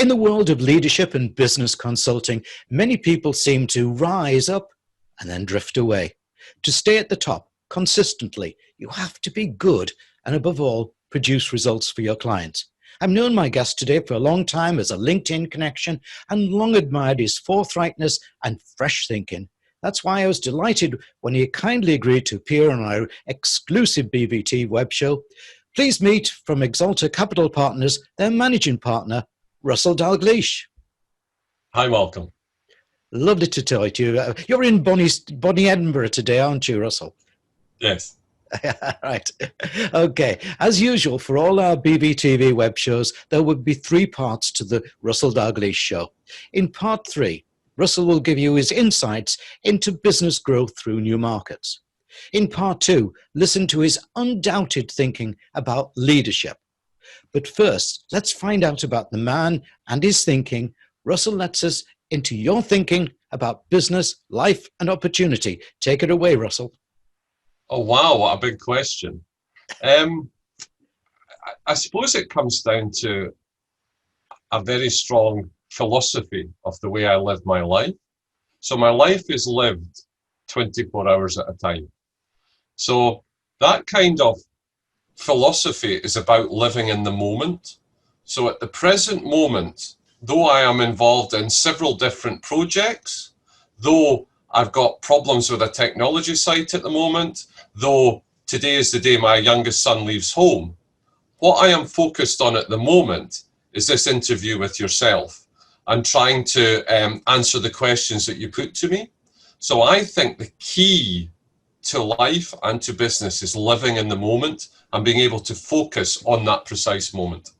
In the world of leadership and business consulting, many people seem to rise up and then drift away. To stay at the top consistently, you have to be good and, above all, produce results for your clients. I've known my guest today for a long time as a LinkedIn connection and long admired his forthrightness and fresh thinking. That's why I was delighted when he kindly agreed to appear on our exclusive BV-TV web show. Please meet from Exalta Capital Partners, their managing partner, Russell Dalgleish. Hi, Malcolm. Lovely to talk to you. You're in Bonnie, Edinburgh today, aren't you, Russell? Yes. Right. Okay. As usual, for all our BV-TV web shows, there would be 3 parts to the Russell Dalgleish show. In part 3, Russell will give you his insights into business growth through new markets. In part 2, listen to his undoubted thinking about leadership. But first, let's find out about the man and his thinking. Russell lets us into your thinking about business, life, and opportunity. Take it away, Russell. Oh, wow, what a big question. I suppose it comes down to a very strong philosophy of the way I live my life. So my life is lived 24 hours at a time. So that kind of philosophy is about living in the moment. So at the present moment, though I am involved in several different projects, though I've got problems with a technology site at the moment, though today is the day my youngest son leaves home, what I am focused on at the moment is this interview with yourself and trying to answer the questions that you put to me. So I think the key to life and to business is living in the moment and being able to focus on that precise moment.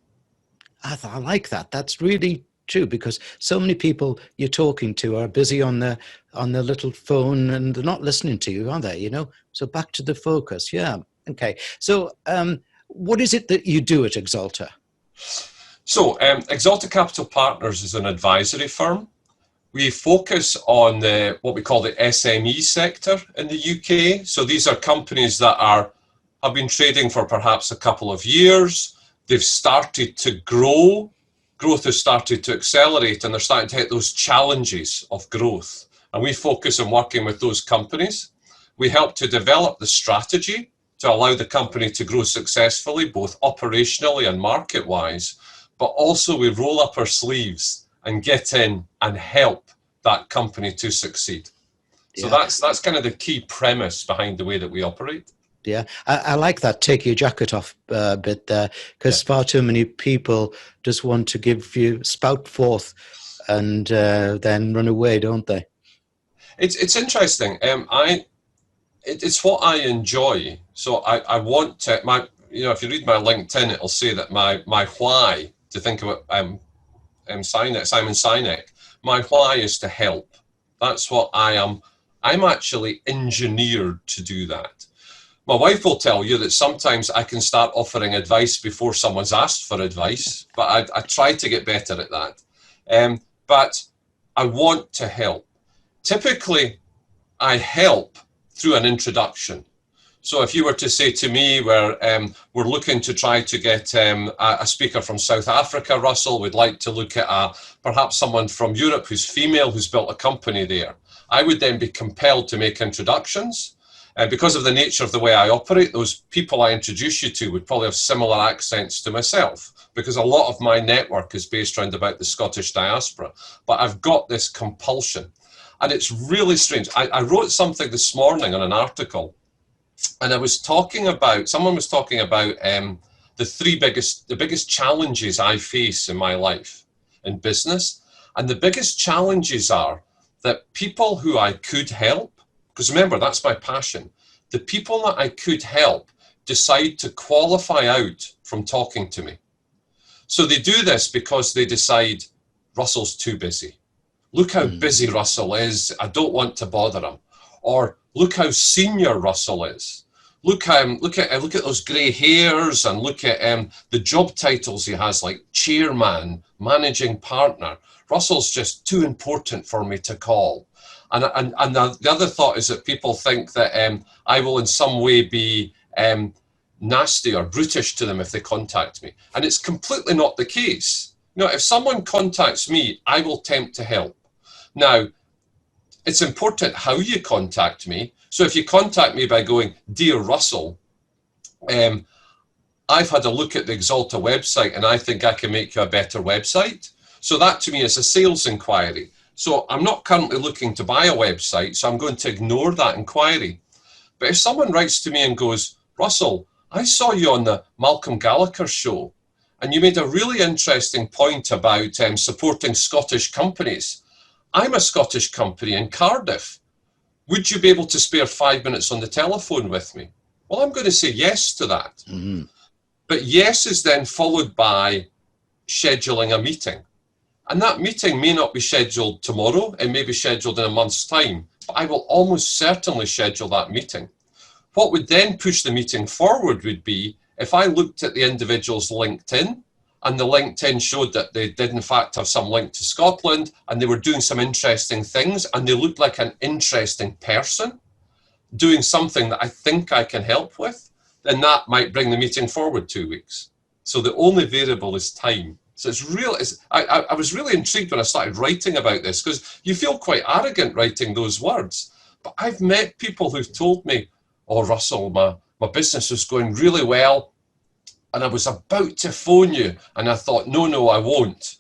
I like that. That's really true, because so many people you're talking to are busy on their little phone and they're not listening to you, are they? You know, so back to the focus. Yeah. Okay. So what is it that you do at Exalta? So Exalta Capital Partners is an advisory firm. We focus on what we call the SME sector in the UK. So these are companies that have been trading for perhaps a couple of years. They've started to grow. Growth has started to accelerate and they're starting to hit those challenges of growth. And we focus on working with those companies. We help to develop the strategy to allow the company to grow successfully, both operationally and market-wise. But also we roll up our sleeves and get in and help that company to succeed. So that's kind of the key premise behind the way that we operate. Yeah, I like that. Take your jacket off a bit there, because far too many people just want to give you spout forth and then run away, don't they? It's interesting. It's what I enjoy. So I want to. If you read my LinkedIn, it'll say that my why, to think about Simon Sinek, my why is to help. That's what I am. I'm actually engineered to do that. My wife will tell you that sometimes I can start offering advice before someone's asked for advice, but I try to get better at that. But I want to help. Typically, I help through an introduction. So if you were to say to me, we're looking to try to get a speaker from South Africa, Russell, we'd like to look at perhaps someone from Europe who's female, who's built a company there. I would then be compelled to make introductions. And because of the nature of the way I operate, those people I introduce you to would probably have similar accents to myself, because a lot of my network is based around about the Scottish diaspora. But I've got this compulsion. And it's really strange. I wrote something this morning on an article, and someone was talking about the biggest challenges I face in my life in business. And the biggest challenges are that people who I could help, because remember, that's my passion, the people that I could help decide to qualify out from talking to me. So they do this because they decide Russell's too busy. Look how busy Russell is. I don't want to bother him. Or look how senior Russell is. Look at those grey hairs, and look at the job titles he has, like chairman, managing partner. Russell's just too important for me to call. And the other thought is that people think that I will in some way be nasty or brutish to them if they contact me. And it's completely not the case. if someone contacts me, I will attempt to help. Now, it's important how you contact me. So if you contact me by going, "Dear Russell, I've had a look at the Exalta website and I think I can make you a better website." So that to me is a sales inquiry. So I'm not currently looking to buy a website, so I'm going to ignore that inquiry. But if someone writes to me and goes, "Russell, I saw you on the Malcolm Gallagher show and you made a really interesting point about supporting Scottish companies. I'm a Scottish company in Cardiff. Would you be able to spare 5 minutes on the telephone with me?" Well, I'm going to say yes to that. Mm-hmm. But yes is then followed by scheduling a meeting. And that meeting may not be scheduled tomorrow. It may be scheduled in a month's time. But I will almost certainly schedule that meeting. What would then push the meeting forward would be if I looked at the individual's LinkedIn and the LinkedIn showed that they did in fact have some link to Scotland and they were doing some interesting things and they looked like an interesting person doing something that I think I can help with, then that might bring the meeting forward 2 weeks. So the only variable is time. So it's real. I was really intrigued when I started writing about this because you feel quite arrogant writing those words. But I've met people who've told me, "Oh, Russell, my business was going really well and I was about to phone you." And I thought, no, I won't.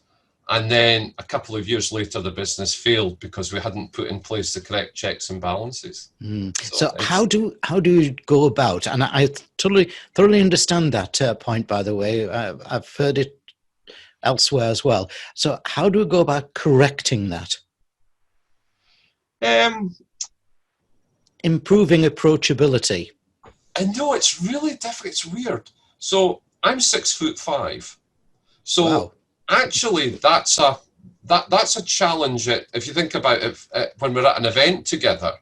And then a couple of years later, the business failed because we hadn't put in place the correct checks and balances. So how do you go about? And I thoroughly understand that point. By the way, I've heard it elsewhere as well. So how do we go about correcting that? Improving approachability. I know it's really difficult. It's weird. So I'm 6'5". So. Wow. Actually, that's a challenge. If you think about it, when we're at an event together,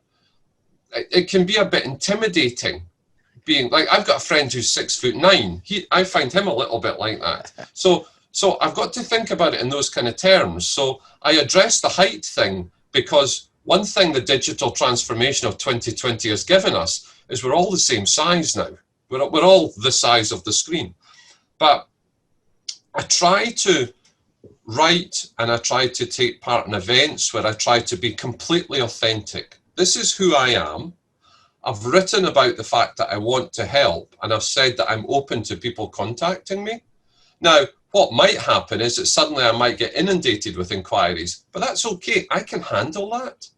it can be a bit intimidating. Being like, I've got a friend who's 6'9". I find him a little bit like that. So I've got to think about it in those kind of terms. So I address the height thing because one thing the digital transformation of 2020 has given us is we're all the same size now. We're all the size of the screen, but I try to write and I try to take part in events where I try to be completely authentic. This is who I am. I've written about the fact that I want to help and I've said that I'm open to people contacting me. Now, what might happen is that suddenly I might get inundated with inquiries, but that's okay. I can handle that.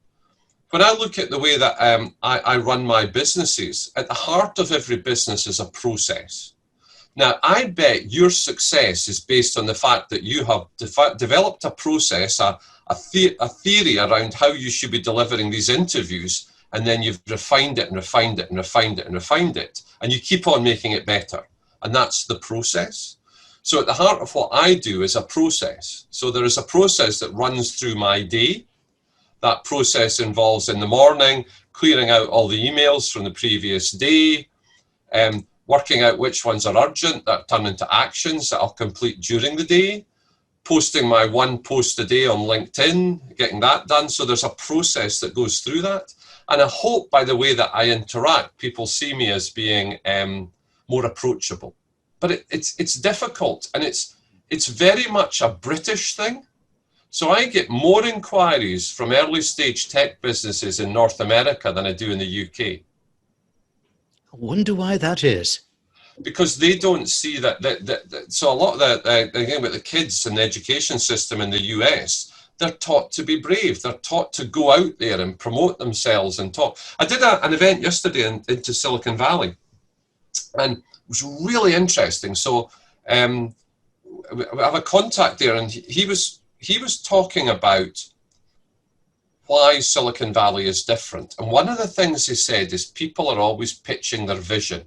When I look at the way that I run my businesses, at the heart of every business is a process. Now, I bet your success is based on the fact that you have developed a process, a theory around how you should be delivering these interviews, and then you've refined it and refined it and refined it and refined it, and you keep on making it better. And that's the process. So at the heart of what I do is a process. So there is a process that runs through my day. That process involves in the morning, clearing out all the emails from the previous day, working out which ones are urgent that turn into actions that I'll complete during the day, posting my one post a day on LinkedIn, getting that done. So there's a process that goes through that. And I hope by the way that I interact, people see me as being more approachable. But it's difficult and it's very much a British thing. So I get more inquiries from early stage tech businesses in North America than I do in the UK. I wonder why that is. Because they don't see that so a lot of the thing about the kids and the education system in the US, they're taught to be brave. They're taught to go out there and promote themselves and talk. I did an event yesterday into Silicon Valley, and it was really interesting. So I have a contact there, and he was talking about why Silicon Valley is different. And one of the things he said is people are always pitching their vision.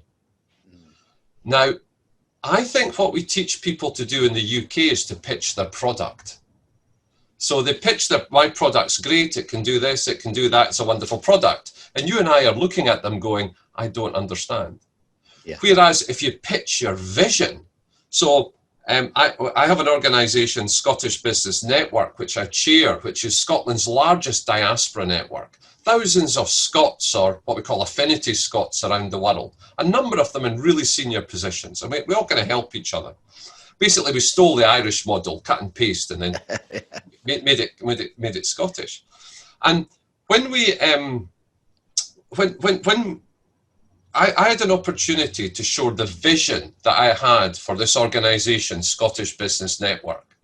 Now, I think what we teach people to do in the UK is to pitch their product. So they pitch my product's great, it can do this, it can do that, it's a wonderful product. And you and I are looking at them going, I don't understand. Yeah. Whereas if you pitch your vision, so I have an organisation, Scottish Business Network, which I chair, which is Scotland's largest diaspora network. Thousands of Scots, or what we call affinity Scots, around the world. A number of them in really senior positions. I mean, we're all going to help each other. basically we stole the Irish model, cut and paste, and then made it Scottish. And when we when I had an opportunity to show the vision that I had for this organisation, Scottish Business Network.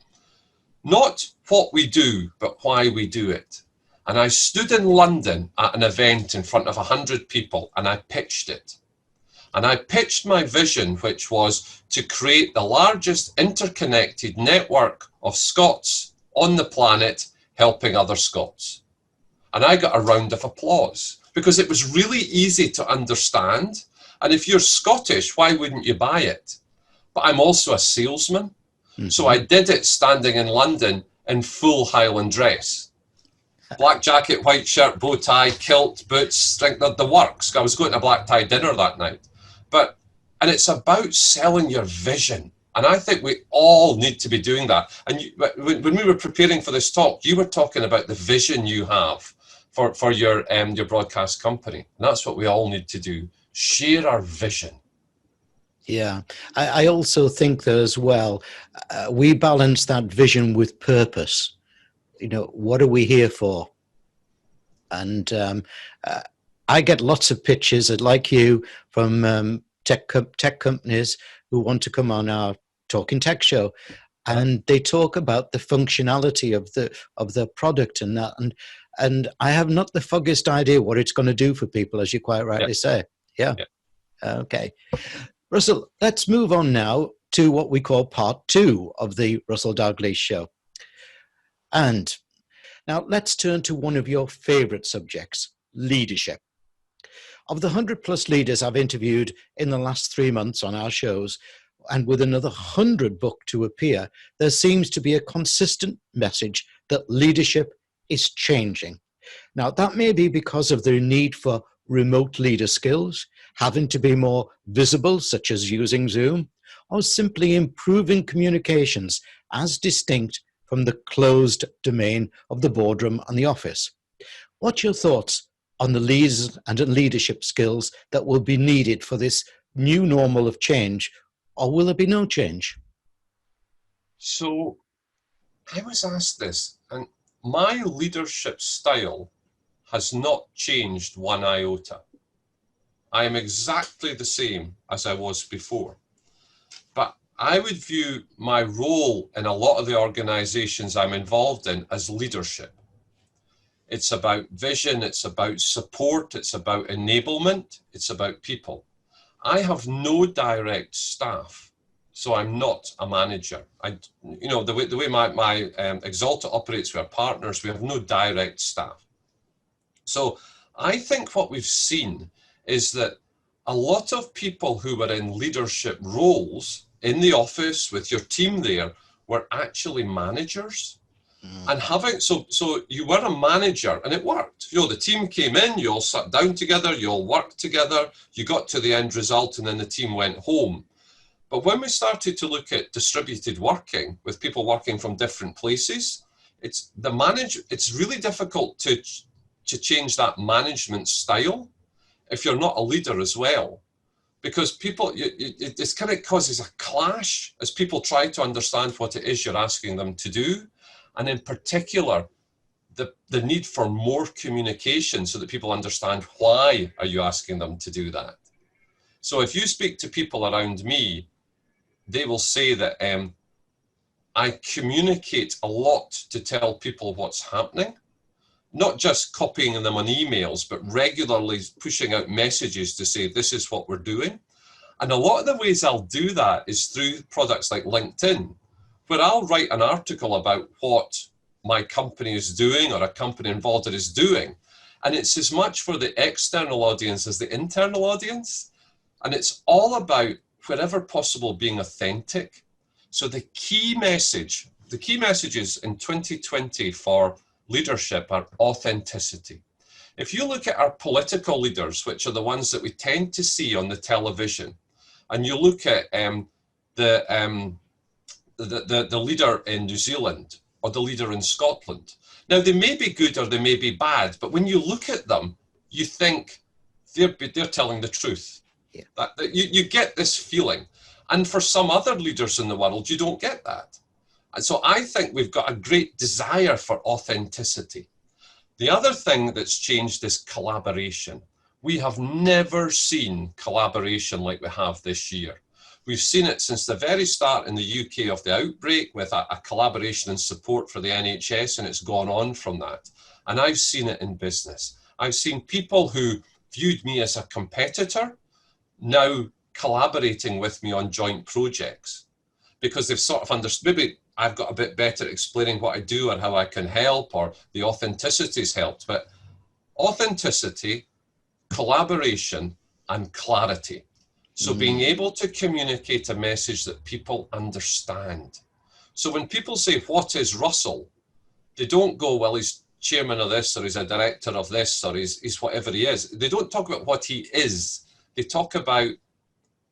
Not what we do, but why we do it. And I stood in London at an event in front of 100 people and I pitched it. And I pitched my vision, which was to create the largest interconnected network of Scots on the planet helping other Scots. And I got a round of applause because it was really easy to understand. And if you're Scottish, why wouldn't you buy it? But I'm also a salesman. Mm-hmm. So I did it standing in London in full Highland dress. Black jacket, white shirt, bow tie, kilt, boots, the works. I was going to a black tie dinner that night. And it's about selling your vision. And I think we all need to be doing that. And when we were preparing for this talk, you were talking about the vision you have for your broadcast company. And that's what we all need to do. Share our vision. Yeah, I also think that as well, we balance that vision with purpose. You know, what are we here for? And I get lots of pitches, like you, from tech companies who want to come on our Talking Tech show, and they talk about the functionality of the product and that, and I have not the foggiest idea what it's going to do for people, as you quite rightly say. Yeah. Okay. Russell, let's move on now to what we call part 2 of the Russell Dalgleish show. And now let's turn to one of your favorite subjects, leadership. Of the 100+ leaders I've interviewed in the last 3 months on our shows, and with another 100 booked to appear, there seems to be a consistent message that leadership is changing. Now, that may be because of the need for remote leader skills, having to be more visible, such as using Zoom, or simply improving communications as distinct from the closed domain of the boardroom and the office. What's your thoughts on the leaders and leadership skills that will be needed for this new normal of change, or will there be no change? So I was asked this, and my leadership style has not changed one iota. I am exactly the same as I was before. But I would view my role in a lot of the organizations I'm involved in as leadership. It's about vision, it's about support, it's about enablement, it's about people. I have no direct staff, so I'm not a manager. The way my Exalta operates with our partners, we have no direct staff. So I think what we've seen is that a lot of people who were in leadership roles in the office with your team there were actually managers. And so you were a manager and it worked. You know, the team came in, you all sat down together, you all worked together, you got to the end result, and then the team went home. But when we started to look at distributed working with people working from different places, it's really difficult to change that management style if you're not a leader as well, because people, it kind of causes a clash as people try to understand what it is you're asking them to do. And in particular, the need for more communication so that people understand why are you asking them to do that. So if you speak to people around me, they will say that I communicate a lot to tell people what's happening, not just copying them on emails, but regularly pushing out messages to say, this is what we're doing. And a lot of the ways I'll do that is through products like LinkedIn, where I'll write an article about what my company is doing or a company involved in is doing. And it's as much for the external audience as the internal audience. And it's all about, wherever possible, being authentic. So the key messages in 2020 for leadership are authenticity. If you look at our political leaders, which are the ones that we tend to see on the television, and you look at the leader in New Zealand or the leader in Scotland. Now, they may be good or they may be bad, but when you look at them, you think they're telling the truth. Yeah. You get this feeling. And for some other leaders in the world, you don't get that. And so I think we've got a great desire for authenticity. The other thing that's changed is collaboration. We have never seen collaboration like we have this year. We've seen it since the very start in the UK of the outbreak with a collaboration and support for the NHS, and it's gone on from that. And I've seen it in business. I've seen people who viewed me as a competitor now collaborating with me on joint projects because they've sort of understood, maybe I've got a bit better at explaining what I do or how I can help, or the authenticity's helped. But authenticity, collaboration, and clarity. So being able to communicate a message that people understand. So when people say, what is Russell? They don't go, well, he's chairman of this, or he's a director of this, or he's whatever he is. They don't talk about what he is. They talk about,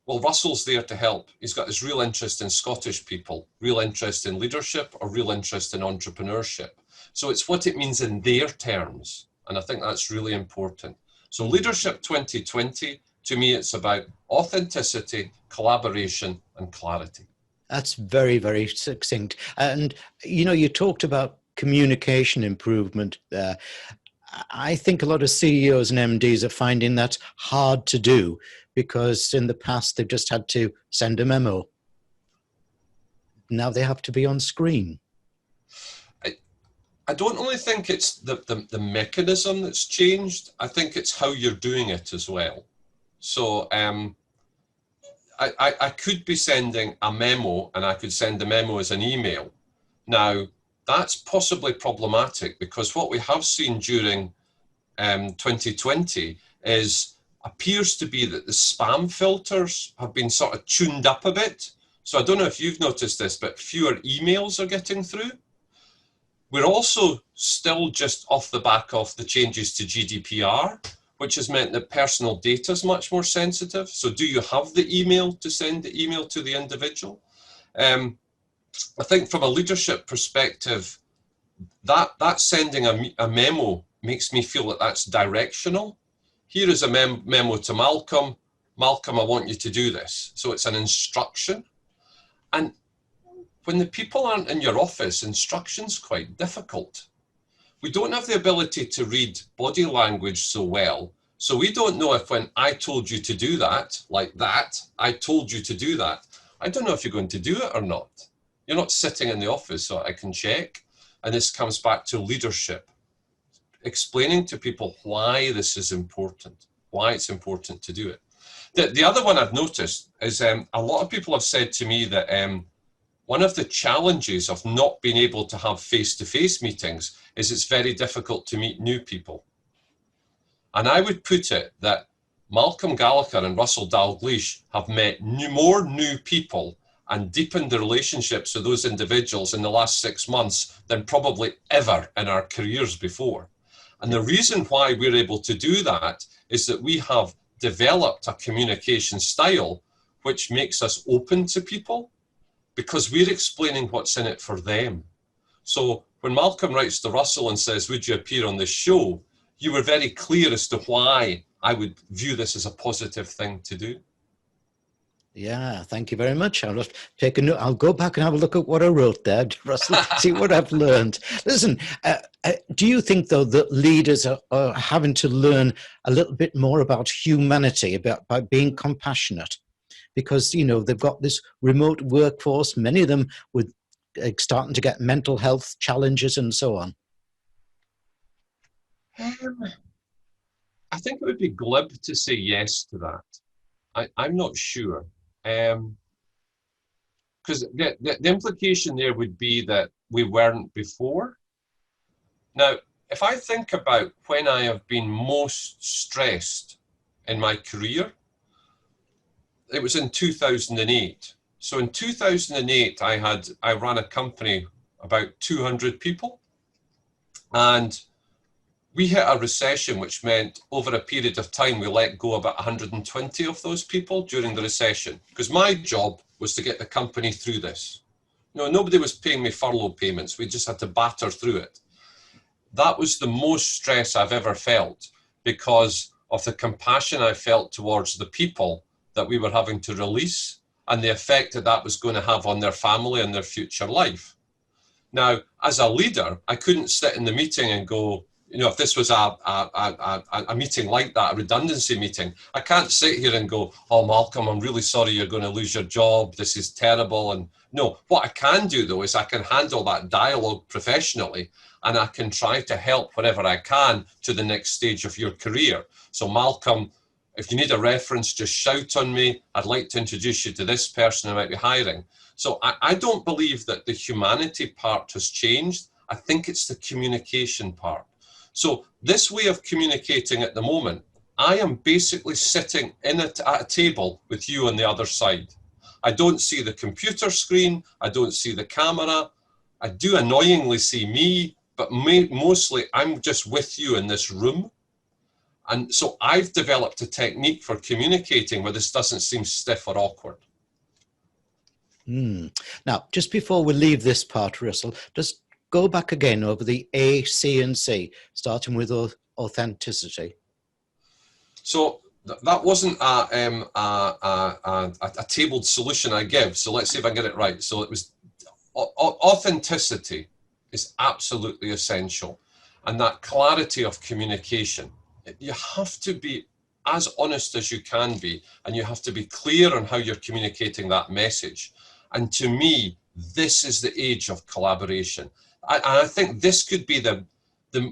well, Russell's there to help. He's got this real interest in Scottish people, real interest in leadership, or real interest in entrepreneurship. So it's what it means in their terms. And I think that's really important. So Leadership 2020, to me, it's about authenticity, collaboration, and clarity. That's very, very succinct. And, you know, you talked about communication improvement there. I think a lot of CEOs and MDs are finding that hard to do because in the past they've just had to send a memo. Now they have to be on screen. I don't only think it's the mechanism that's changed. I think it's how you're doing it as well. So I could be sending a memo, and I could send the memo as an email. Now, that's possibly problematic because what we have seen during 2020 appears to be that the spam filters have been sort of tuned up a bit. So I don't know if you've noticed this, but fewer emails are getting through. We're also still just off the back of the changes to GDPR, which has meant that personal data is much more sensitive. So do you have the email to send the email to the individual? I think from a leadership perspective, that sending a memo makes me feel that that's directional. Here is a memo to Malcolm. Malcolm, I want you to do this. So it's an instruction. And when the people aren't in your office, instruction's quite difficult. We don't have the ability to read body language so well. So we don't know if when I told you to do that, like that, I told you to do that, I don't know if you're going to do it or not. You're not sitting in the office so I can check. And this comes back to leadership. Explaining to people why this is important, why it's important to do it. The other one I've noticed is a lot of people have said to me that one of the challenges of not being able to have face-to-face meetings is it's very difficult to meet new people. And I would put it that Malcolm Gallagher and Russell Dalgleish have met more new people and deepened the relationships with those individuals in the last 6 months than probably ever in our careers before. And the reason why we're able to do that is that we have developed a communication style which makes us open to people because we're explaining what's in it for them. So when Malcolm writes to Russell and says, would you appear on this show? You were very clear as to why I would view this as a positive thing to do. Yeah, thank you very much. I'll just take a note. I'll go back and have a look at what I wrote there, Russell, see what I've learned. Listen, do you think, though, that leaders are having to learn a little bit more about humanity, by being compassionate? Because, you know, they've got this remote workforce, many of them with starting to get mental health challenges and so on. I think it would be glib to say yes to that. I'm not sure. Because the implication there would be that we weren't before. Now, if I think about when I have been most stressed in my career, it was in 2008. So in 2008, I ran a company about 200 people, and we hit a recession, which meant over a period of time, we let go about 120 of those people during the recession, because my job was to get the company through this. You know, nobody was paying me furlough payments. We just had to batter through it. That was the most stress I've ever felt because of the compassion I felt towards the people that we were having to release and the effect that that was going to have on their family and their future life. Now, as a leader, I couldn't sit in the meeting and go, you know, if this was a meeting like that, a redundancy meeting, I can't sit here and go, oh, Malcolm, I'm really sorry you're going to lose your job. This is terrible. And no, what I can do, though, is I can handle that dialogue professionally, and I can try to help wherever I can to the next stage of your career. So, Malcolm, if you need a reference, just shout on me. I'd like to introduce you to this person who might be hiring. So I don't believe that the humanity part has changed. I think it's the communication part. So this way of communicating at the moment, I am basically sitting at a table with you on the other side. I don't see the computer screen. I don't see the camera. I do annoyingly see me, but mostly I'm just with you in this room. And so I've developed a technique for communicating where this doesn't seem stiff or awkward. Now, just before we leave this part, Russell, just go back again over the A, C, and C, starting with authenticity. So that wasn't a tabled solution I give. So let's see if I get it right. So it was authenticity is absolutely essential, and that clarity of communication. You have to be as honest as you can be, and you have to be clear on how you're communicating that message. And to me, this is the age of collaboration. I think this could be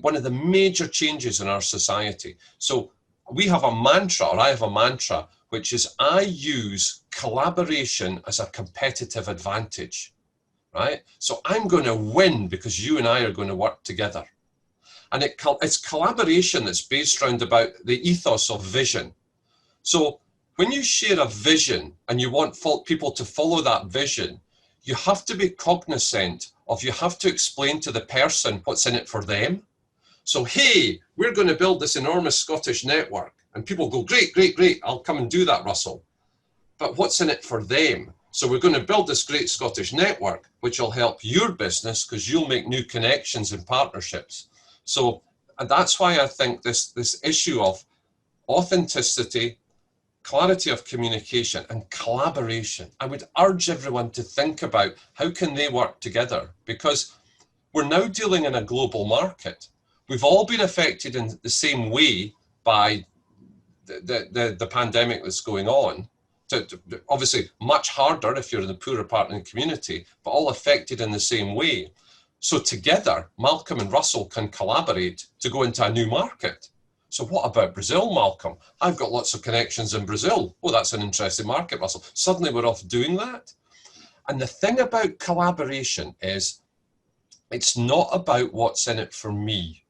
one of the major changes in our society. So we have a mantra, or I have a mantra, which is I use collaboration as a competitive advantage, right? So I'm going to win because you and I are going to work together. And it's collaboration that's based around about the ethos of vision. So when you share a vision and you want people to follow that vision, you have to be cognizant of, you have to explain to the person what's in it for them. So, hey, we're going to build this enormous Scottish network. And people go, great, great, great. I'll come and do that, Russell. But what's in it for them? So we're going to build this great Scottish network, which will help your business because you'll make new connections and partnerships. So that's why I think this issue of authenticity, clarity of communication, and collaboration, I would urge everyone to think about how can they work together, because we're now dealing in a global market. We've all been affected in the same way by the pandemic that's going on. Obviously much harder if you're in the poorer part of the community, but all affected in the same way. So together, Malcolm and Russell can collaborate to go into a new market. So what about Brazil, Malcolm? I've got lots of connections in Brazil. Oh, that's an interesting market, Russell. Suddenly we're off doing that. And the thing about collaboration is it's not about what's in it for me.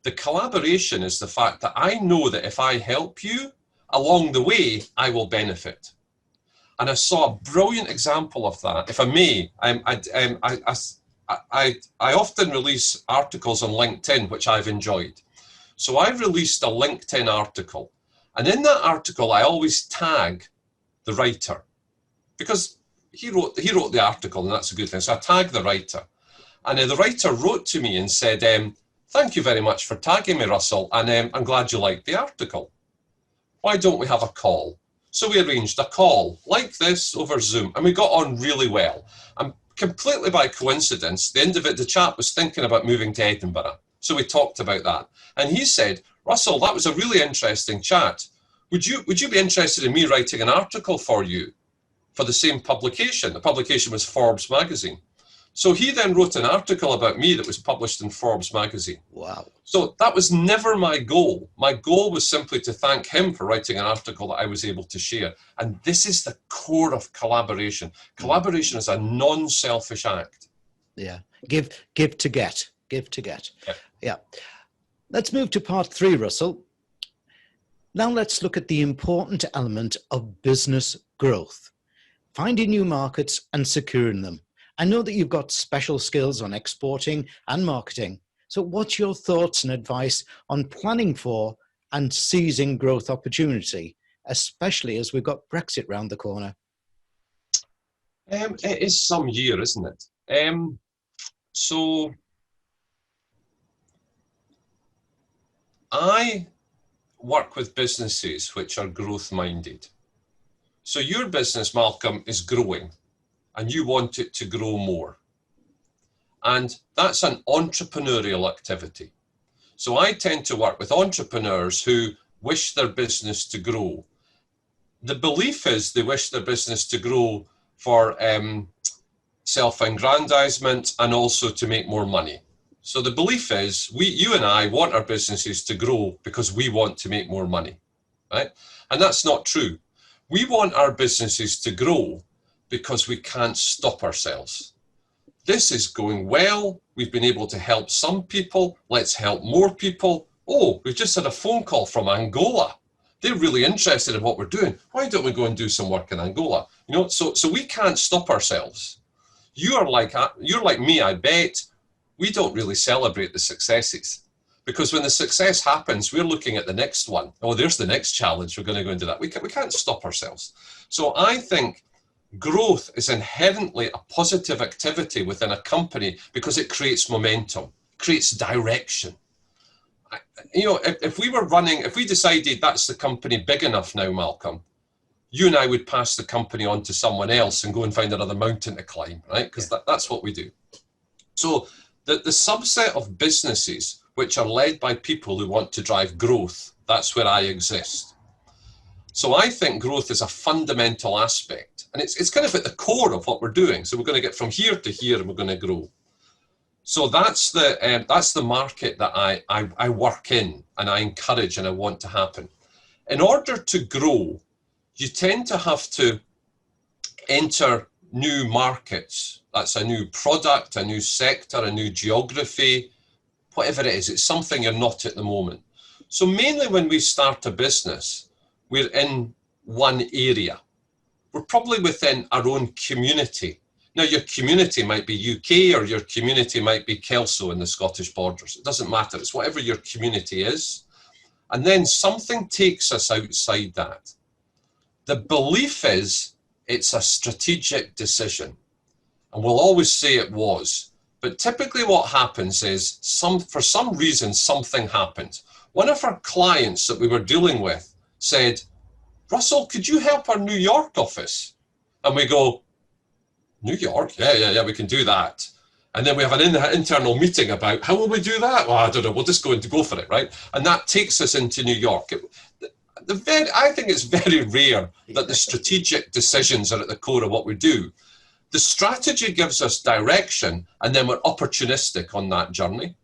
The collaboration is the fact that I know that if I help you, along the way, I will benefit. And I saw a brilliant example of that. If I may, I often release articles on LinkedIn, which I've enjoyed. So I've released a LinkedIn article, and in that article, I always tag the writer because he wrote the article, and that's a good thing. So I tag the writer, and the writer wrote to me and said, "Thank you very much for tagging me, Russell, and I'm glad you liked the article. Why don't we have a call?" So we arranged a call like this over Zoom, and we got on really well. And completely by coincidence, the chap was thinking about moving to Edinburgh. So we talked about that. And he said, "Russell, that was a really interesting chat. Would you be interested in me writing an article for you for the same publication?" The publication was Forbes magazine. So he then wrote an article about me that was published in Forbes magazine. Wow. So that was never my goal. My goal was simply to thank him for writing an article that I was able to share. And this is the core of collaboration. Collaboration is a non-selfish act. Yeah. Give to get. Give to get. Yeah. Let's move to part 3, Russell. Now let's look at the important element of business growth, finding new markets and securing them. I know that you've got special skills on exporting and marketing. So what's your thoughts and advice on planning for and seizing growth opportunity, especially as we've got Brexit round the corner? It is some year, isn't it? So I work with businesses which are growth minded. So your business, Malcolm, is growing and you want it to grow more. And that's an entrepreneurial activity. So I tend to work with entrepreneurs who wish their business to grow. The belief is they wish their business to grow for self-aggrandizement and also to make more money. So the belief is you and I want our businesses to grow because we want to make more money, right? And that's not true. We want our businesses to grow because we can't stop ourselves. This is going well. We've been able to help some people. Let's help more people. Oh, we've just had a phone call from Angola. They're really interested in what we're doing. Why don't we go and do some work in Angola? You know, so we can't stop ourselves. You're like me, I bet. We don't really celebrate the successes, because when the success happens, we're looking at the next one. Oh, there's the next challenge. We're going to go into that. We can't stop ourselves. So I think growth is inherently a positive activity within a company because it creates momentum, creates direction. You know, if we decided that's the company big enough now, Malcolm, you and I would pass the company on to someone else and go and find another mountain to climb, right? Because that's what we do. So the subset of businesses which are led by people who want to drive growth, that's where I exist. So I think growth is a fundamental aspect, and it's kind of at the core of what we're doing. So we're going to get from here to here, and we're going to grow. So that's the market that I work in, and I encourage and I want to happen. In order to grow, you tend to have to enter new markets. That's a new product, a new sector, a new geography, whatever it is. It's something you're not at the moment. So mainly when we start a business, we're in one area. We're probably within our own community. Now, your community might be UK, or your community might be Kelso in the Scottish borders. It doesn't matter. It's whatever your community is. And then something takes us outside that. The belief is it's a strategic decision. And we'll always say it was. But typically what happens is for some reason, something happened. One of our clients that we were dealing with said, Russell, could you help our New York office? And we go, New York? Yeah, we can do that. And then we have an internal meeting about how will we do that? Well, I don't know. We'll just go for it, right? And that takes us into New York. I think it's very rare that the strategic decisions are at the core of what we do. The strategy gives us direction, and then we're opportunistic on that journey.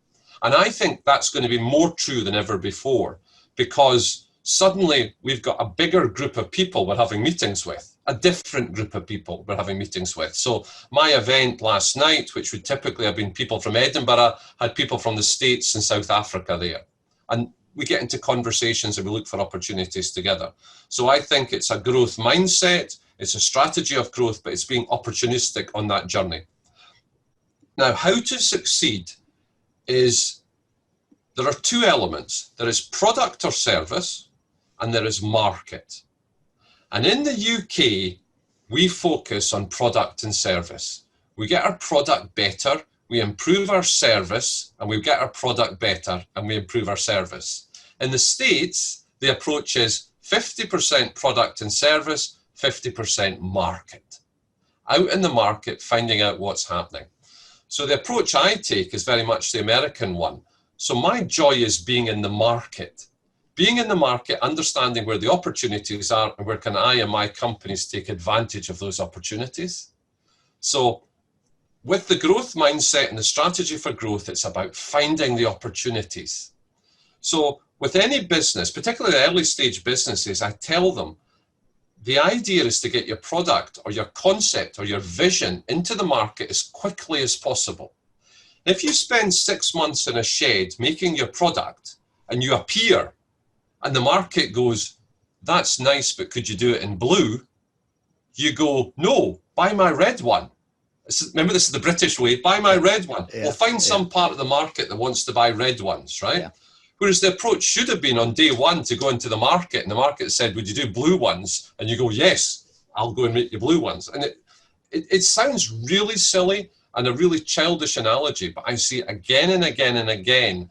And I think that's going to be more true than ever before, because suddenly we've got a bigger group of people we're having meetings with, a different group of people we're having meetings with. So my event last night, which would typically have been people from Edinburgh, had people from the States and South Africa there. And we get into conversations and we look for opportunities together. So I think it's a growth mindset, it's a strategy of growth, but it's being opportunistic on that journey. Now, how to succeed is, there are two elements. There is product or service, and there is market. And in the UK, we focus on product and service. We get our product better, we improve our service, and we get our product better, and we improve our service. In the States, the approach is 50% product and service, 50% market. Out in the market, finding out what's happening. So the approach I take is very much the American one. So my joy is being in the market. Being in the market, understanding where the opportunities are and where can I and my companies take advantage of those opportunities. So with the growth mindset and the strategy for growth, it's about finding the opportunities. So with any business, particularly early stage businesses, I tell them, the idea is to get your product or your concept or your vision into the market as quickly as possible. If you spend 6 months in a shed making your product and you appear and the market goes, that's nice, but could you do it in blue? You go, no, buy my red one. Remember, this is the British way, buy my red one. Yeah, we'll find some part of the market that wants to buy red ones, right? Yeah. Whereas the approach should have been on day one to go into the market, and the market said, would you do blue ones? And you go, yes, I'll go and make you blue ones. And it sounds really silly and a really childish analogy, but I see again and again and again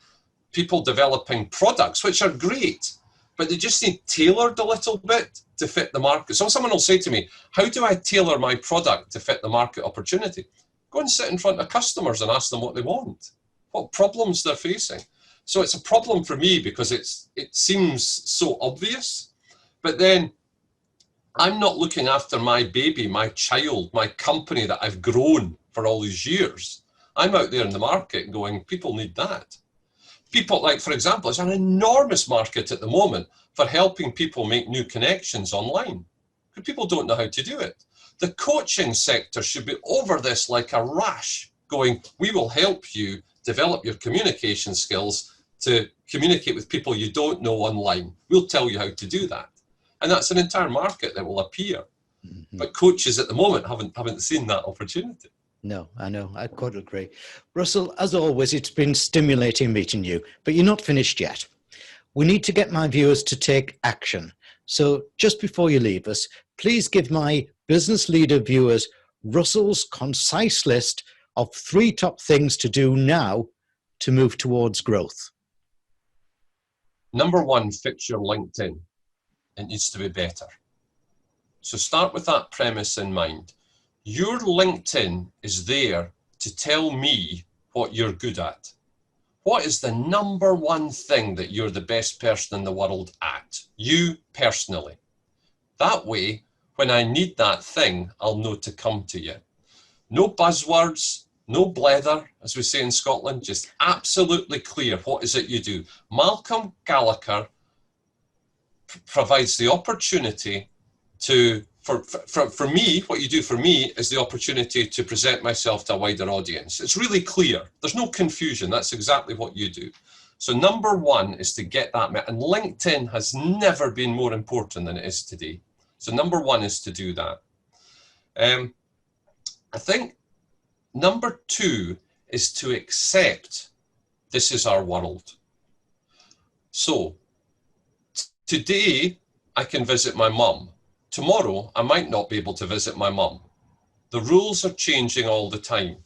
people developing products, which are great, but they just need tailored a little bit to fit the market. So someone will say to me, how do I tailor my product to fit the market opportunity? Go and sit in front of customers and ask them what they want, what problems they're facing. So it's a problem for me because it seems so obvious, but then I'm not looking after my baby, my child, my company that I've grown for all these years. I'm out there in the market going, people need that. People, like, for example, there's an enormous market at the moment for helping people make new connections online, because people don't know how to do it. The coaching sector should be over this like a rash, going, we will help you develop your communication skills to communicate with people you don't know online. We'll tell you how to do that. And that's an entire market that will appear. Mm-hmm. But coaches at the moment haven't seen that opportunity. No, I know. I quite agree. Russell, as always, it's been stimulating meeting you, but you're not finished yet. We need to get my viewers to take action. So just before you leave us, please give my business leader viewers Russell's concise list of 3 top things to do now to move towards growth. Number 1, fix your LinkedIn. It needs to be better. So start with that premise in mind. Your LinkedIn is there to tell me what you're good at. What is the number 1 thing that you're the best person in the world at? You personally. That way, when I need that thing, I'll know to come to you. No buzzwords, no blether, as we say in Scotland, just absolutely clear. What is it you do? Malcolm Gallagher provides the opportunity to, for me, what you do for me is the opportunity to present myself to a wider audience. It's really clear. There's no confusion. That's exactly what you do. So number 1 is to get that met. And LinkedIn has never been more important than it is today. So number 1 is to do that. I think number 2 is to accept this is our world. So today, I can visit my mum. Tomorrow, I might not be able to visit my mum. The rules are changing all the time.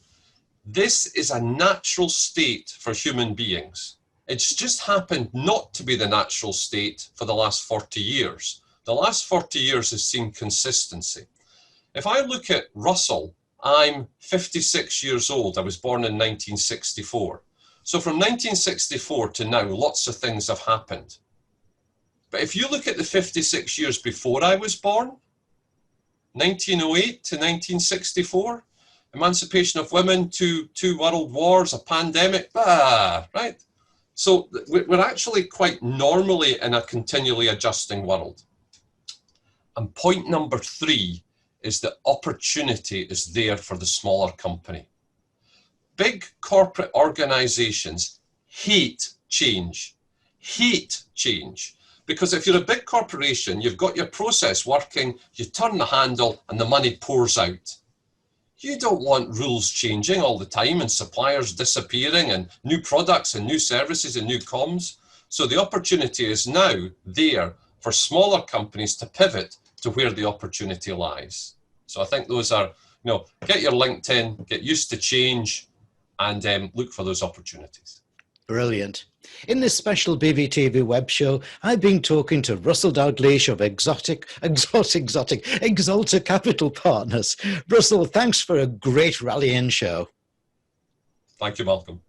This is a natural state for human beings. It's just happened not to be the natural state for the last 40 years. The last 40 years has seen consistency. If I look at Russell, I'm 56 years old. I was born in 1964. So from 1964 to now, lots of things have happened. But if you look at the 56 years before I was born, 1908 to 1964, emancipation of women, two world wars, a pandemic, right? So we're actually quite normally in a continually adjusting world. And point number 3 is that opportunity is there for the smaller company. Big corporate organizations hate change. Because if you're a big corporation, you've got your process working, you turn the handle and the money pours out. You don't want rules changing all the time and suppliers disappearing and new products and new services and new comms. So the opportunity is now there for smaller companies to pivot to where the opportunity lies. So I think those are, get your LinkedIn, get used to change, and look for those opportunities. Brilliant. In this special BV-TV web show, I've been talking to Russell Dalgleish of Exalta Capital Partners. Russell, thanks for a great rallying show. Thank you, Malcolm.